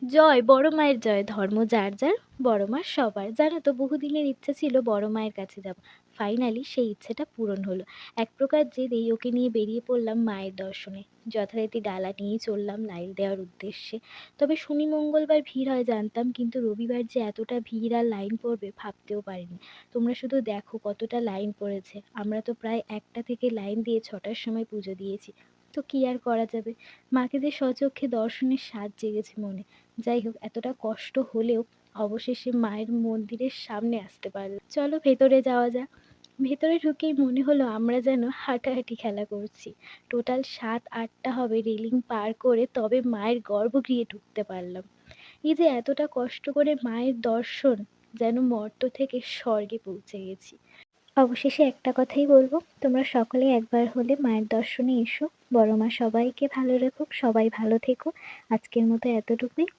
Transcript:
জয় বড় মায়ের জয়, ধর্ম যার যার, বড় মা সবার। জানো তো, বহুদিনের ইচ্ছা ছিল বড় মায়ের কাছে যাব। ফাইনালি সেই ইচ্ছেটা পূরণ হলো। এক প্রকার জেদেই ওকে নিয়ে বেরিয়ে পড়লাম মায়ের দর্শনে। যথারীতি ডালা নিয়েই চললাম লাইন দেওয়ার উদ্দেশ্যে। তবে শনি মঙ্গলবার ভিড় হয় জানতাম, কিন্তু রবিবার যে এতটা ভিড় আর লাইন পড়বে ভাবতেও পারিনি। তোমরা শুধু দেখো কতটা লাইন পড়েছে। আমরা তো প্রায় 1টা থেকে লাইন দিয়ে 6টার সময় পুজো দিয়েছি। তো কি আর করা যাবে, মাকে যে স্বচক্ষে দর্শনের স্বাদ জেগেছে মনে। যাই হোক, এতটা কষ্ট হলেও অবশেষে মায়ের মন্দিরের সামনে আসতে পারলাম। চলো ভেতরে যাওয়া যাক। ভেতরে ঢুকেই মনে হলো আমরা যেন হাঁটাহাঁটি খেলা করছি। টোটাল 7-8টা হবে রেলিং পার করে তবে মায়ের গর্ভগৃহে ঢুকতে পারলাম। এই যে এতটা কষ্ট করে মায়ের দর্শন, যেন মর্ত থেকে স্বর্গে পৌঁছে গেছি। অবশেষে একটা কথাই বলবো, তোমরা সকলে একবার হলে মায়ের দর্শনে এসো। বড় মা সবাইকে ভালো রাখুক, সবাই ভালো থেকো। আজকের মতো এতটুকুই।